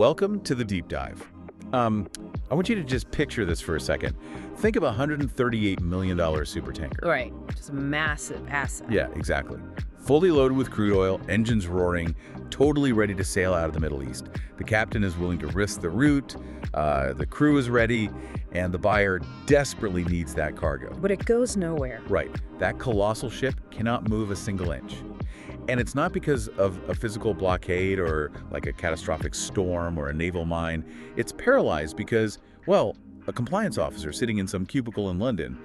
welcome to the deep dive. I want you to just picture this for a second. Think of a $138 million supertanker. Right, just a massive asset. Yeah, exactly. Fully loaded with crude oil, engines roaring, totally ready to sail out of the Middle East. The captain is willing to risk the route, the crew is ready, and the buyer desperately needs that cargo. But it goes nowhere. Right. That colossal ship cannot move a single inch. And it's not because of a physical blockade or like a catastrophic storm or a naval mine. It's paralyzed because, well, a compliance officer sitting in some cubicle in London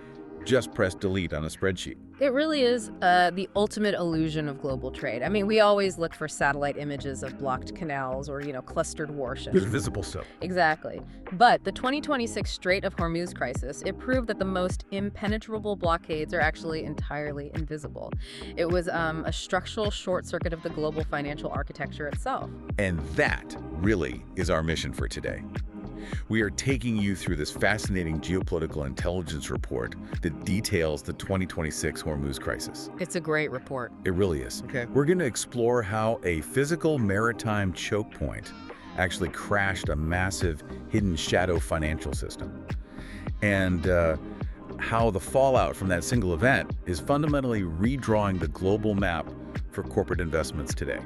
just pressed delete on a spreadsheet. It really is the ultimate illusion of global trade. I mean, we always look for satellite images of blocked canals or, clustered warships. Visible so. Exactly. But the 2026 Strait of Hormuz crisis, it proved that the most impenetrable blockades are actually entirely invisible. It was a structural short circuit of the global financial architecture itself. And that really is our mission for today. We are taking you through this fascinating geopolitical intelligence report that details the 2026 Hormuz crisis. It's a great report. It really is. Okay. We're going to explore how a physical maritime choke point actually crashed a massive hidden shadow financial system, and how the fallout from that single event is fundamentally redrawing the global map for corporate investments today.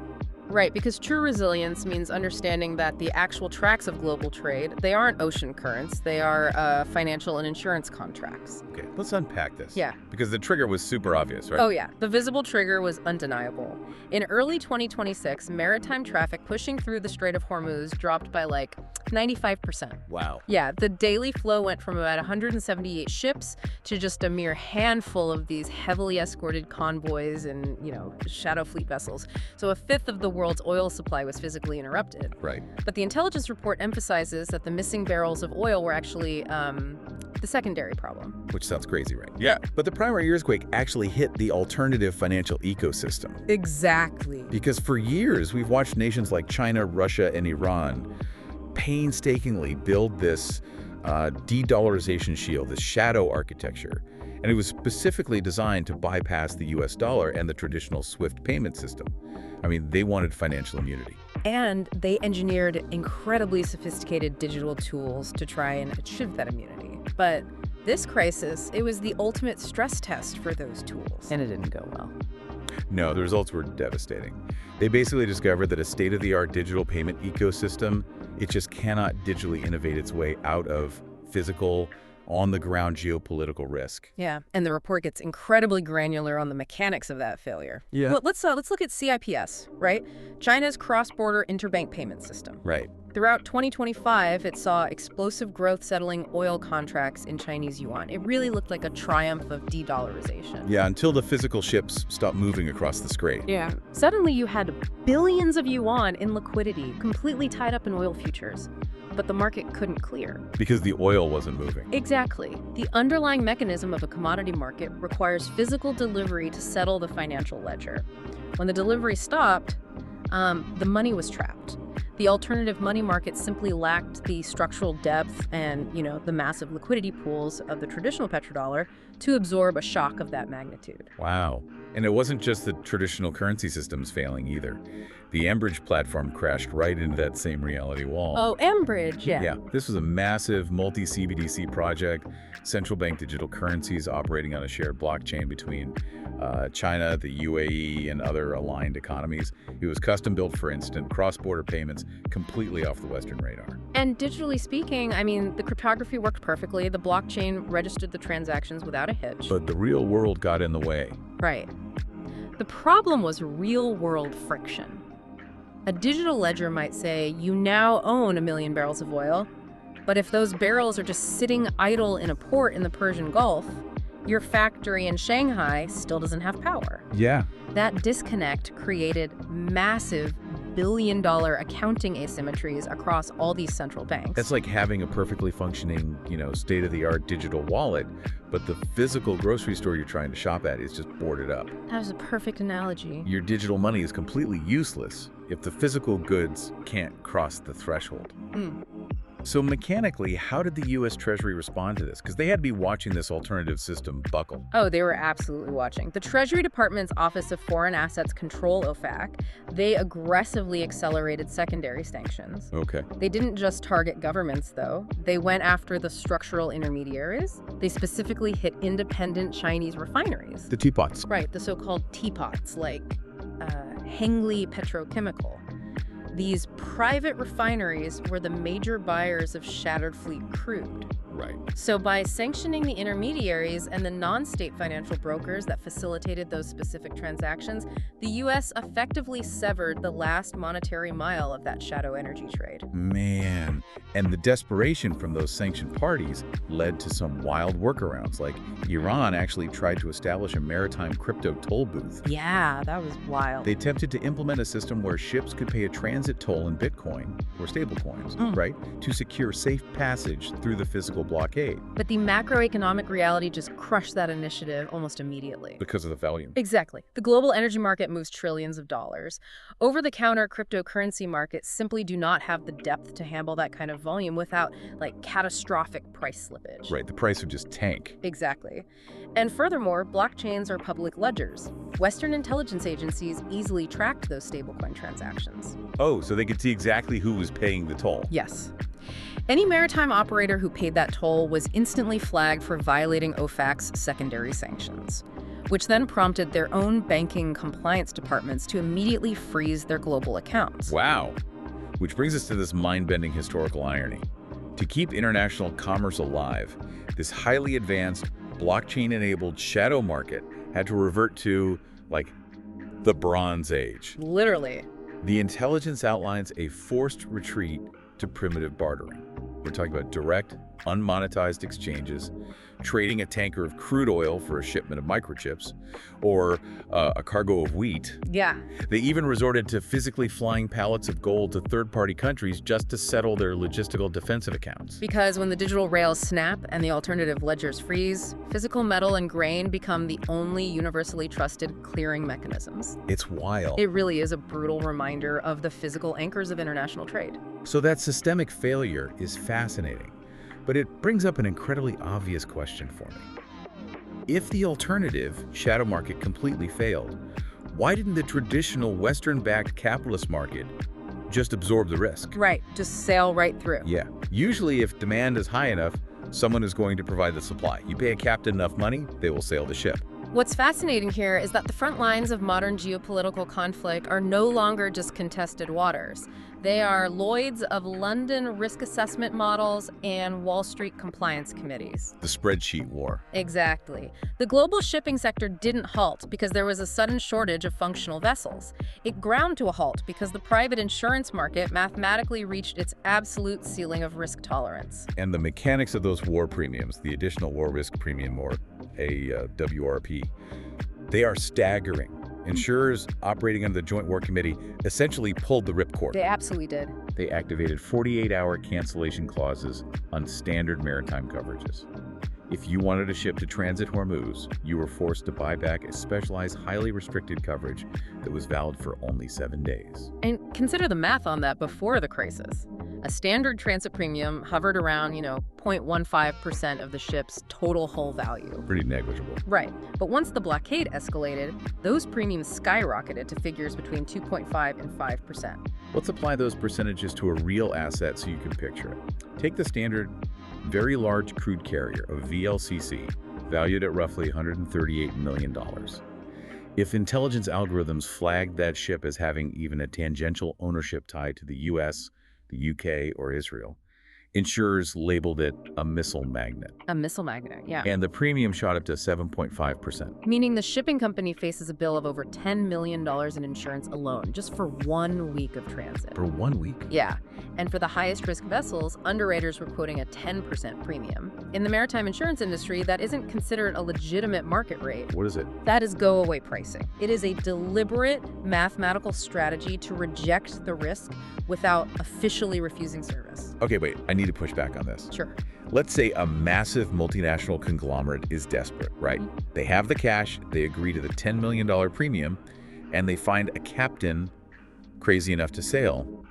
Right, because true resilience means understanding that the actual tracks of global trade, they aren't ocean currents, they are financial and insurance contracts. Okay, let's unpack this. Yeah. Because the trigger was super obvious, right? Oh yeah, the visible trigger was undeniable. In early 2026, maritime traffic pushing through the Strait of Hormuz dropped by like 95%. Wow. Yeah, the daily flow went from about 178 ships to just a mere handful of these heavily escorted convoys and, shadow fleet vessels. So a fifth of the world's oil supply was physically interrupted. Right. But the intelligence report emphasizes that the missing barrels of oil were actually the secondary problem. Which sounds crazy, right? Yeah. But the primary earthquake actually hit the alternative financial ecosystem. Exactly. Because for years, we've watched nations like China, Russia, and Iran painstakingly build this de-dollarization shield, this shadow architecture. And it was specifically designed to bypass the US dollar and the traditional SWIFT payment system. I mean, they wanted financial immunity. And they engineered incredibly sophisticated digital tools to try and achieve that immunity. But this crisis, it was the ultimate stress test for those tools. And it didn't go well. No, the results were devastating. They basically discovered that a state-of-the-art digital payment ecosystem, it just cannot digitally innovate its way out of physical, on-the-ground geopolitical risk. Yeah, and the report gets incredibly granular on the mechanics of that failure. Yeah. Well, let's look at CIPS, right? China's cross-border interbank payment system. Right. Throughout 2025, it saw explosive growth settling oil contracts in Chinese yuan. It really looked like a triumph of de-dollarization. Yeah, until the physical ships stopped moving across the strait. Yeah. Suddenly you had billions of yuan in liquidity, completely tied up in oil futures. But the market couldn't clear. Because the oil wasn't moving. Exactly. The underlying mechanism of a commodity market requires physical delivery to settle the financial ledger. When the delivery stopped, the money was trapped. The alternative money market simply lacked the structural depth and, the massive liquidity pools of the traditional petrodollar to absorb a shock of that magnitude. Wow. And it wasn't just the traditional currency systems failing either. The Enbridge platform crashed right into that same reality wall. Oh, Enbridge, yeah. Yeah, this was a massive multi-CBDC project, central bank digital currencies operating on a shared blockchain between China, the UAE, and other aligned economies. It was custom built for instant cross-border payments, completely off the Western radar. And digitally speaking, the cryptography worked perfectly. The blockchain registered the transactions without a hitch. But the real world got in the way. Right. The problem was real-world friction. A digital ledger might say, you now own 1 million barrels of oil, but if those barrels are just sitting idle in a port in the Persian Gulf, your factory in Shanghai still doesn't have power. Yeah. That disconnect created massive billion-dollar accounting asymmetries across all these central banks. That's like having a perfectly functioning, state-of-the-art digital wallet, but the physical grocery store you're trying to shop at is just boarded up. That was a perfect analogy. Your digital money is completely useless if the physical goods can't cross the threshold. So mechanically, how did the U.S. Treasury respond to this? Because they had to be watching this alternative system buckle. Oh, they were absolutely watching. The Treasury Department's Office of Foreign Assets Control, OFAC, they aggressively accelerated secondary sanctions. Okay. They didn't just target governments, though. They went after the structural intermediaries. They specifically hit independent Chinese refineries. The teapots. Right, the so-called teapots, like Hengli Petrochemical. These private refineries were the major buyers of shattered fleet crude. Right. So by sanctioning the intermediaries and the non-state financial brokers that facilitated those specific transactions, the U.S. effectively severed the last monetary mile of that shadow energy trade. Man, and the desperation from those sanctioned parties led to some wild workarounds, like Iran actually tried to establish a maritime crypto toll booth. Yeah, that was wild. They attempted to implement a system where ships could pay a transit toll in Bitcoin, or stablecoins, right, to secure safe passage through the physical blockade. But the macroeconomic reality just crushed that initiative almost immediately. Because of the volume. Exactly. The global energy market moves trillions of dollars. Over-the-counter cryptocurrency markets simply do not have the depth to handle that kind of volume without, like, catastrophic price slippage. Right, the price would just tank. Exactly. And furthermore, blockchains are public ledgers. Western intelligence agencies easily tracked those stablecoin transactions. Oh, so they could see exactly who was paying the toll. Yes. Any maritime operator who paid that toll was instantly flagged for violating OFAC's secondary sanctions, which then prompted their own banking compliance departments to immediately freeze their global accounts. Wow. Which brings us to this mind-bending historical irony. To keep international commerce alive, this highly advanced, blockchain-enabled shadow market had to revert to, like, the Bronze Age. Literally. The intelligence outlines a forced retreat to primitive bartering. We're talking about direct, unmonetized exchanges, trading a tanker of crude oil for a shipment of microchips, or a cargo of wheat. Yeah. They even resorted to physically flying pallets of gold to third-party countries just to settle their logistical defensive accounts. Because when the digital rails snap and the alternative ledgers freeze, physical metal and grain become the only universally trusted clearing mechanisms. It's wild. It really is a brutal reminder of the physical anchors of international trade. So that systemic failure is fascinating, but it brings up an incredibly obvious question for me. If the alternative shadow market completely failed, why didn't the traditional Western-backed capitalist market just absorb the risk? Right, just sail right through. Yeah. Usually, if demand is high enough, someone is going to provide the supply. You pay a captain enough money, they will sail the ship. What's fascinating here is that the front lines of modern geopolitical conflict are no longer just contested waters. They are Lloyd's of London risk assessment models and Wall Street compliance committees. The spreadsheet war. Exactly. The global shipping sector didn't halt because there was a sudden shortage of functional vessels. It ground to a halt because the private insurance market mathematically reached its absolute ceiling of risk tolerance. And the mechanics of those war premiums, the additional war risk premium, or a WRP, they are staggering. Insurers operating under the Joint War Committee essentially pulled the ripcord. They absolutely did. They activated 48-hour cancellation clauses on standard maritime coverages. If you wanted a ship to transit Hormuz, you were forced to buy back a specialized, highly restricted coverage that was valid for only 7 days. And consider the math on that before the crisis. A standard transit premium hovered around, 0.15% of the ship's total hull value. Pretty negligible. Right. But once the blockade escalated, those premiums skyrocketed to figures between 2.5 and 5%. Let's apply those percentages to a real asset so you can picture it. Take the standard very large crude carrier, a VLCC, valued at roughly $138 million. If intelligence algorithms flagged that ship as having even a tangential ownership tie to the US, the UK, or Israel, insurers labeled it a missile magnet. A missile magnet, yeah. And the premium shot up to 7.5%. Meaning the shipping company faces a bill of over $10 million in insurance alone, just for 1 week of transit. For 1 week? Yeah. And for the highest risk vessels, underwriters were quoting a 10% premium. In the maritime insurance industry, that isn't considered a legitimate market rate. What is it? That is go-away pricing. It is a deliberate mathematical strategy to reject the risk without officially refusing service. Okay, wait, I need to push back on this. Sure. Let's say a massive multinational conglomerate is desperate, right? They have the cash, they agree to the $10 million premium, and they find a captain crazy enough to sail.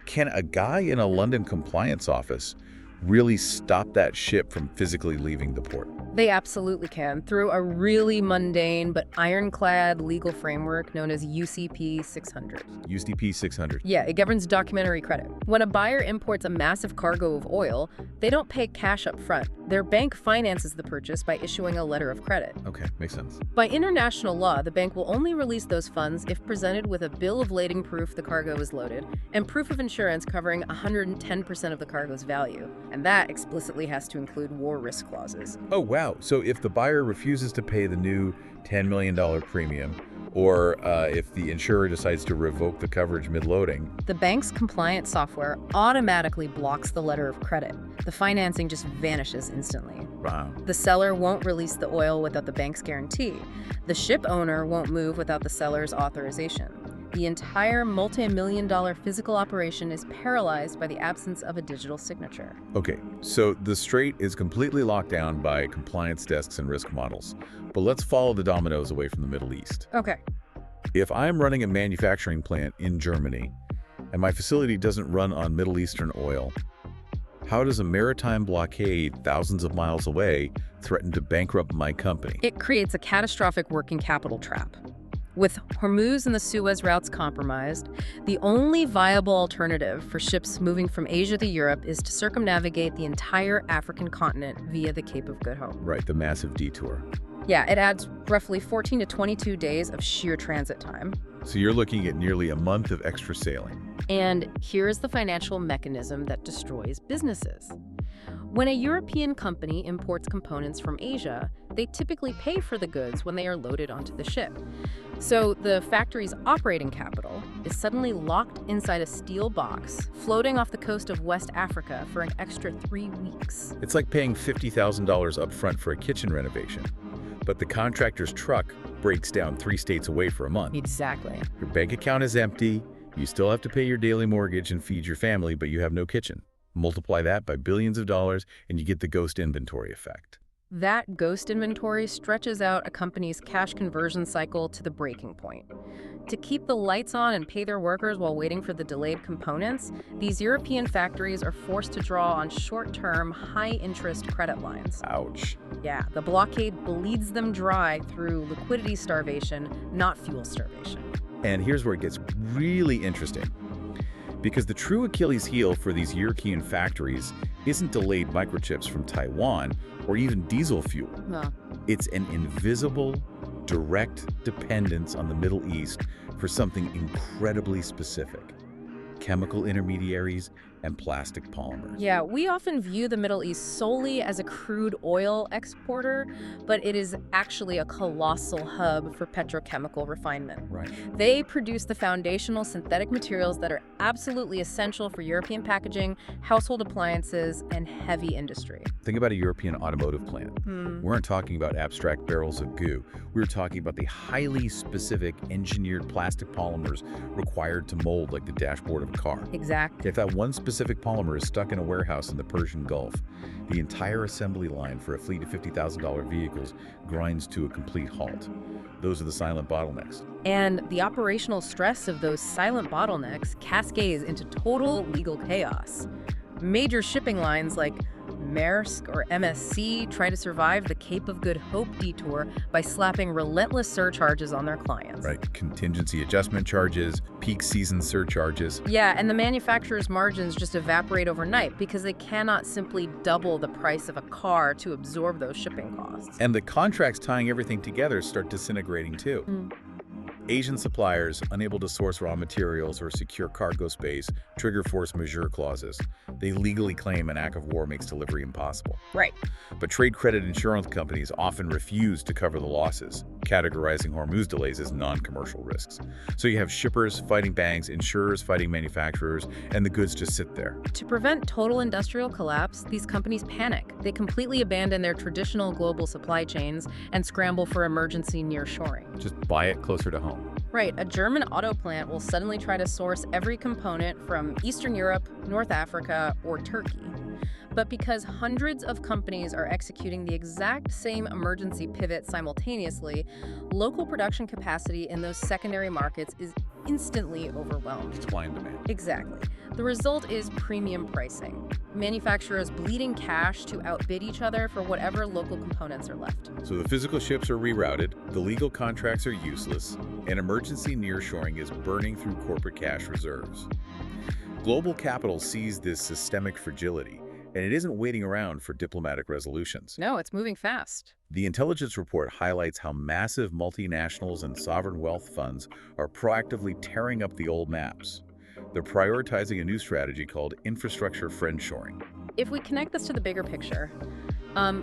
can a guy in a London compliance office really stop that ship from physically leaving the port? They absolutely can, through a really mundane but ironclad legal framework known as UCP 600. UCP 600. Yeah, it governs documentary credit. When a buyer imports a massive cargo of oil, they don't pay cash up front. Their bank finances the purchase by issuing a letter of credit. Okay, makes sense. By international law, the bank will only release those funds if presented with a bill of lading proof the cargo is loaded and proof of insurance covering 110% of the cargo's value. And that explicitly has to include war risk clauses. Oh, wow. So if the buyer refuses to pay the new $10 million premium, or if the insurer decides to revoke the coverage mid-loading, the bank's compliance software automatically blocks the letter of credit. The financing just vanishes instantly. wow. The seller won't release the oil without the bank's guarantee. The ship owner won't move without the seller's authorization. The entire multi-million-dollar physical operation is paralyzed by the absence of a digital signature. Okay, so the Strait is completely locked down by compliance desks and risk models. But let's follow the dominoes away from the Middle East. Okay. If I'm running a manufacturing plant in Germany and my facility doesn't run on Middle Eastern oil, how does a maritime blockade thousands of miles away threaten to bankrupt my company? It creates a catastrophic working capital trap. With Hormuz and the Suez routes compromised, the only viable alternative for ships moving from Asia to Europe is to circumnavigate the entire African continent via the Cape of Good Hope. Right, the massive detour. Yeah, it adds roughly 14 to 22 days of sheer transit time. So you're looking at nearly a month of extra sailing. And here's the financial mechanism that destroys businesses. When a European company imports components from Asia, they typically pay for the goods when they are loaded onto the ship. So the factory's operating capital is suddenly locked inside a steel box, floating off the coast of West Africa for an extra 3 weeks. It's like paying $50,000 up front for a kitchen renovation, but the contractor's truck breaks down 3 states away for a month. Exactly. Your bank account is empty, you still have to pay your daily mortgage and feed your family, but you have no kitchen. Multiply that by billions of dollars and you get the ghost inventory effect. That ghost inventory stretches out a company's cash conversion cycle to the breaking point. To keep the lights on and pay their workers while waiting for the delayed components, these European factories are forced to draw on short-term, high-interest credit lines. Ouch. Yeah, the blockade bleeds them dry through liquidity starvation, not fuel starvation. And here's where it gets really interesting. Because the true Achilles heel for these European factories isn't delayed microchips from Taiwan or even diesel fuel. No. It's an invisible, direct dependence on the Middle East for something incredibly specific: chemical intermediaries and plastic polymers. Yeah, we often view the Middle East solely as a crude oil exporter, but it is actually a colossal hub for petrochemical refinement. Right. They produce the foundational synthetic materials that are absolutely essential for European packaging, household appliances, and heavy industry. Think about a European automotive plant. We aren't talking about abstract barrels of goo. We're talking about the highly specific engineered plastic polymers required to mold like the dashboard of a car. Exactly. If that one specific polymer is stuck in a warehouse in the Persian Gulf, the entire assembly line for a fleet of $50,000 vehicles grinds to a complete halt. Those are the silent bottlenecks. And the operational stress of those silent bottlenecks cascades into total legal chaos. Major shipping lines like Maersk or MSC try to survive the Cape of Good Hope detour by slapping relentless surcharges on their clients. Right, contingency adjustment charges, peak season surcharges. Yeah, and the manufacturer's margins just evaporate overnight because they cannot simply double the price of a car to absorb those shipping costs. And the contracts tying everything together start disintegrating too. Asian suppliers, unable to source raw materials or secure cargo space, trigger force majeure clauses. They legally claim an act of war makes delivery impossible. Right. But trade credit insurance companies often refuse to cover the losses, categorizing Hormuz delays as non-commercial risks. So you have shippers fighting banks, insurers fighting manufacturers, and the goods just sit there. To prevent total industrial collapse, these companies panic. They completely abandon their traditional global supply chains and scramble for emergency nearshoring. Just buy it closer to home. Right, a German auto plant will suddenly try to source every component from Eastern Europe, North Africa, or Turkey. But because hundreds of companies are executing the exact same emergency pivot simultaneously, local production capacity in those secondary markets is instantly overwhelmed. Supply and demand. Exactly. The result is premium pricing. Manufacturers bleeding cash to outbid each other for whatever local components are left. So the physical ships are rerouted, the legal contracts are useless, and emergency nearshoring is burning through corporate cash reserves. Global capital sees this systemic fragility, and it isn't waiting around for diplomatic resolutions. No, it's moving fast. The intelligence report highlights how massive multinationals and sovereign wealth funds are proactively tearing up the old maps. They're prioritizing a new strategy called Infrastructural Friendshoring. If we connect this to the bigger picture,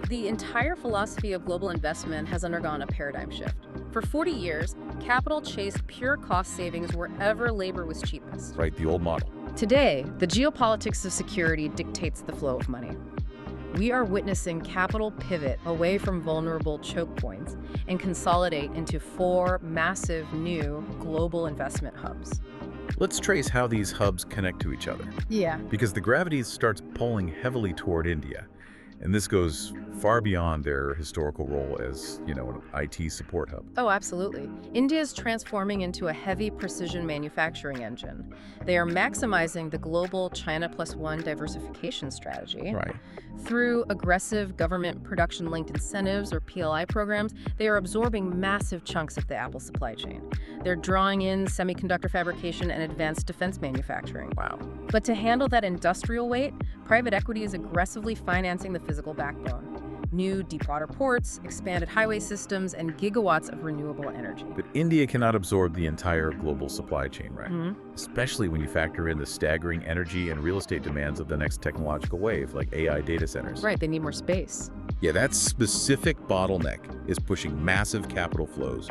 the entire philosophy of global investment has undergone a paradigm shift. For 40 years, capital chased pure cost savings wherever labor was cheapest. Right, the old model. Today, the geopolitics of security dictates the flow of money. We are witnessing capital pivot away from vulnerable choke points and consolidate into 4 massive new global investment hubs. Let's trace how these hubs connect to each other, Yeah. because the gravity starts pulling heavily toward India. And this goes far beyond their historical role as, an IT support hub. Oh, absolutely. India is transforming into a heavy precision manufacturing engine. They are maximizing the global China plus one diversification strategy. Right. Through aggressive government production-linked incentives or PLI programs, they are absorbing massive chunks of the Apple supply chain. They're drawing in semiconductor fabrication and advanced defense manufacturing. Wow. But to handle that industrial weight, private equity is aggressively financing the physical backbone. New deepwater ports, expanded highway systems, and gigawatts of renewable energy. But India cannot absorb the entire global supply chain, right? Especially when you factor in the staggering energy and real estate demands of the next technological wave, like AI data centers. Right, they need more space. Yeah, that specific bottleneck is pushing massive capital flows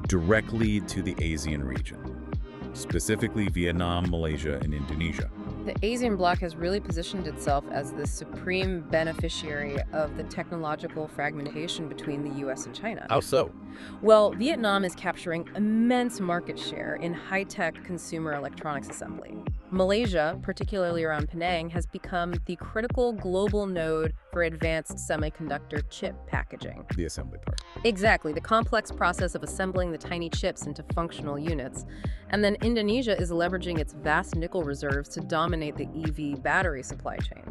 directly to the ASEAN region, specifically Vietnam, Malaysia, and Indonesia. The ASEAN bloc has really positioned itself as the supreme beneficiary of the technological fragmentation between the US and China. How so? Well, Vietnam is capturing immense market share in high-tech consumer electronics assembly. Malaysia, particularly around Penang, has become the critical global node for advanced semiconductor chip packaging. The assembly part. Exactly, the complex process of assembling the tiny chips into functional units. And then Indonesia is leveraging its vast nickel reserves to dominate the EV battery supply chain.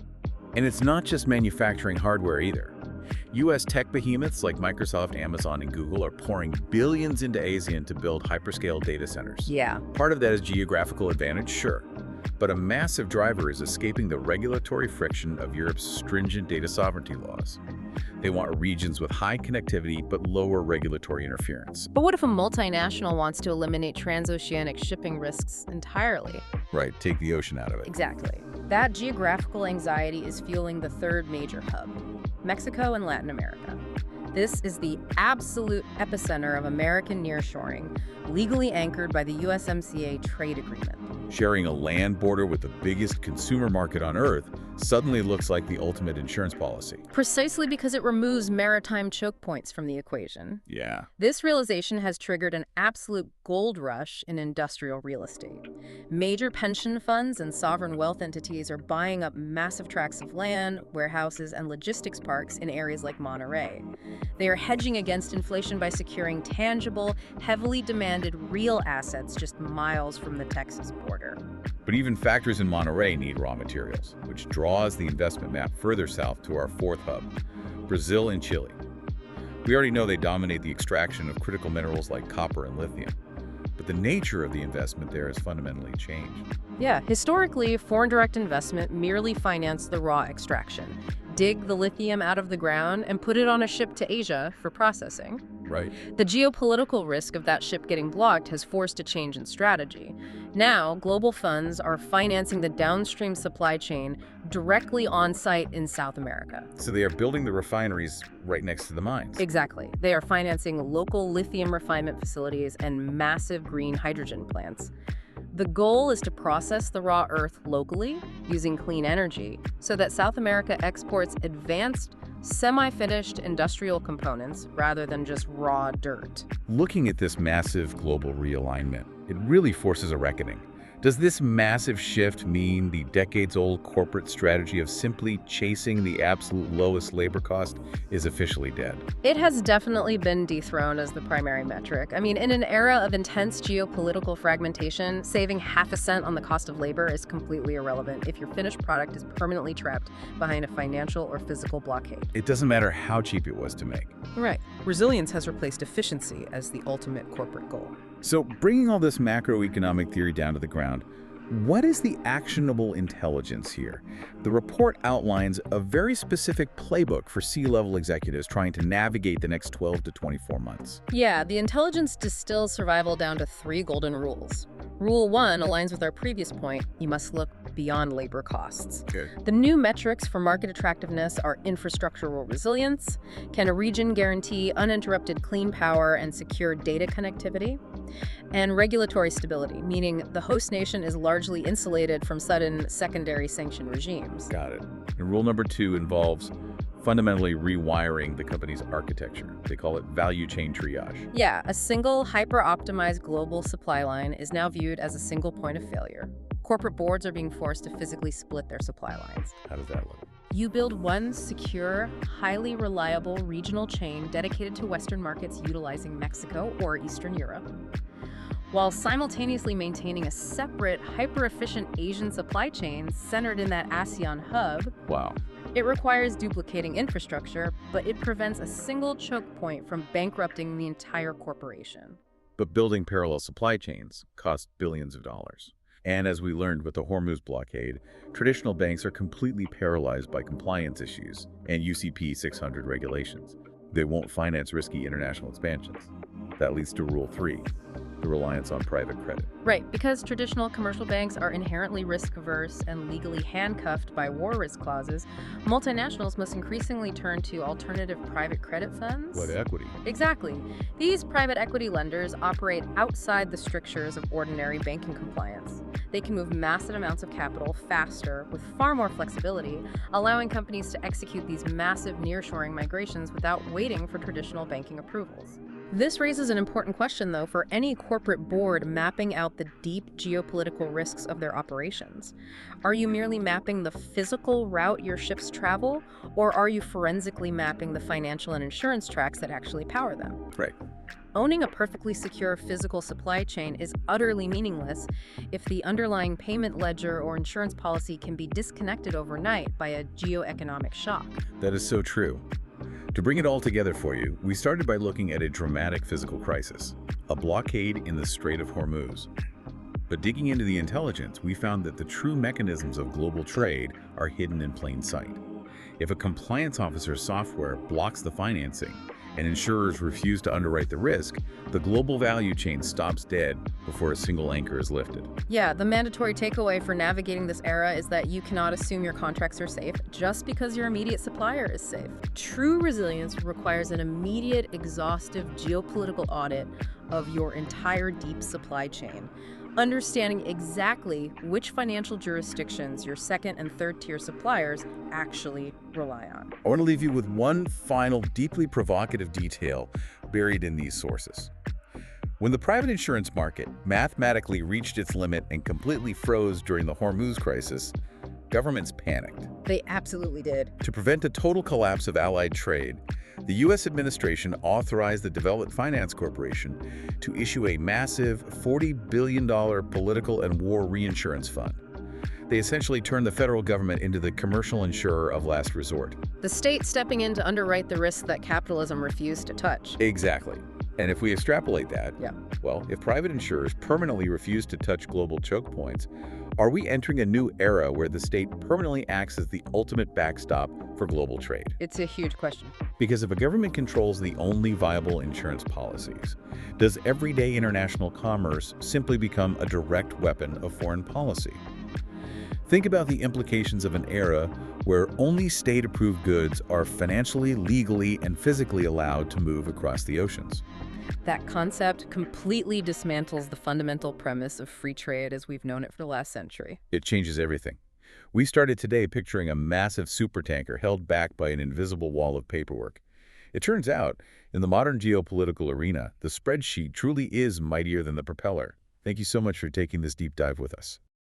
And it's not just manufacturing hardware either. US tech behemoths like Microsoft, Amazon, and Google are pouring billions into ASEAN to build hyperscale data centers. Yeah. Part of that is geographical advantage, sure. But a massive driver is escaping the regulatory friction of Europe's stringent data sovereignty laws. They want regions with high connectivity but lower regulatory interference. But what if a multinational wants to eliminate transoceanic shipping risks entirely? Right, take the ocean out of it. Exactly. That geographical anxiety is fueling the third major hub, Mexico and Latin America. This is the absolute epicenter of American nearshoring, legally anchored by the USMCA trade agreement. Sharing a land border with the biggest consumer market on Earth suddenly looks like the ultimate insurance policy. Precisely because it removes maritime choke points from the equation. Yeah. This realization has triggered an absolute gold rush in industrial real estate. Major pension funds and sovereign wealth entities are buying up massive tracts of land, warehouses, and logistics parks in areas like Monterey. They are hedging against inflation by securing tangible, heavily demanded real assets just miles from the Texas border. But even factories in Monterey need raw materials, which draws the investment map further south to our fourth hub, Brazil and Chile. We already know they dominate the extraction of critical minerals like copper and lithium, but the nature of the investment there has fundamentally changed. Yeah, historically, foreign direct investment merely financed the raw extraction, dig the lithium out of the ground, and put it on a ship to Asia for processing. Right. The geopolitical risk of that ship getting blocked has forced a change in strategy. Now, global funds are financing the downstream supply chain directly on site in South America. So they are building the refineries right next to the mines. Exactly. They are financing local lithium refinement facilities and massive green hydrogen plants. The goal is to process the raw earth locally using clean energy so that South America exports advanced, semi-finished industrial components rather than just raw dirt. Looking at this massive global realignment, it really forces a reckoning, Does this massive shift mean the decades-old corporate strategy of simply chasing the absolute lowest labor cost is officially dead? It has definitely been dethroned as the primary metric. I mean, in an era of intense geopolitical fragmentation, saving half a cent on the cost of labor is completely irrelevant if your finished product is permanently trapped behind a financial or physical blockade. It doesn't matter how cheap it was to make. Right. Resilience has replaced efficiency as the ultimate corporate goal. So, bringing all this macroeconomic theory down to the ground, what is the actionable intelligence here? The report outlines a very specific playbook for C-level executives trying to navigate the next 12 to 24 months. Yeah, the intelligence distills survival down to 3 golden rules. Rule 1 aligns with our previous point: you must look beyond labor costs. Good. The new metrics for market attractiveness are infrastructural resilience. Can a region guarantee uninterrupted clean power and secure data connectivity? And regulatory stability, meaning the host nation is largely insulated from sudden secondary sanction regimes. Got it. And rule number 2 involves fundamentally rewiring the company's architecture. They call it value chain triage. Yeah, a single hyper-optimized global supply line is now viewed as a single point of failure. Corporate boards are being forced to physically split their supply lines. How does that look? You build one secure, highly reliable regional chain dedicated to Western markets utilizing Mexico or Eastern Europe, while simultaneously maintaining a separate, hyper-efficient Asian supply chain centered in that ASEAN hub. Wow. It requires duplicating infrastructure, but it prevents a single choke point from bankrupting the entire corporation. But building parallel supply chains costs billions of dollars. And as we learned with the Hormuz blockade, traditional banks are completely paralyzed by compliance issues and UCP 600 regulations. They won't finance risky international expansions. That leads to Rule 3, the reliance on private credit. Right, because traditional commercial banks are inherently risk-averse and legally handcuffed by war risk clauses, multinationals must increasingly turn to alternative private credit funds. What equity? Exactly. These private equity lenders operate outside the strictures of ordinary banking compliance. They can move massive amounts of capital faster with far more flexibility, allowing companies to execute these massive nearshoring migrations without waiting for traditional banking approvals. This raises an important question, though, for any corporate board mapping out the deep geopolitical risks of their operations. Are you merely mapping the physical route your ships travel, or are you forensically mapping the financial and insurance tracks that actually power them? Right. Owning a perfectly secure physical supply chain is utterly meaningless if the underlying payment ledger or insurance policy can be disconnected overnight by a geoeconomic shock. That is so true. To bring it all together for you, we started by looking at a dramatic physical crisis, a blockade in the Strait of Hormuz. But digging into the intelligence, we found that the true mechanisms of global trade are hidden in plain sight. If a compliance officer's software blocks the financing and insurers refuse to underwrite the risk, the global value chain stops dead before a single anchor is lifted. Yeah, the mandatory takeaway for navigating this era is that you cannot assume your contracts are safe just because your immediate supplier is safe. True resilience requires an immediate, exhaustive geopolitical audit of your entire deep supply chain, understanding exactly which financial jurisdictions your second and third tier suppliers actually rely on. I want to leave you with one final, deeply provocative detail buried in these sources. When the private insurance market mathematically reached its limit and completely froze during the Hormuz crisis, governments panicked. They absolutely did. To prevent a total collapse of allied trade, the U.S. administration authorized the Development Finance Corporation to issue a massive $40 billion political and war reinsurance fund. They essentially turned the federal government into the commercial insurer of last resort. The state stepping in to underwrite the risks that capitalism refused to touch. Exactly. And if we extrapolate that, Yeah. well, if private insurers permanently refuse to touch global choke points, are we entering a new era where the state permanently acts as the ultimate backstop for global trade? It's a huge question. Because if a government controls the only viable insurance policies, does everyday international commerce simply become a direct weapon of foreign policy? Think about the implications of an era where only state-approved goods are financially, legally, and physically allowed to move across the oceans. That concept completely dismantles the fundamental premise of free trade as we've known it for the last century. It changes everything. We started today picturing a massive supertanker held back by an invisible wall of paperwork. It turns out, in the modern geopolitical arena, the spreadsheet truly is mightier than the propeller. Thank you so much for taking this deep dive with us.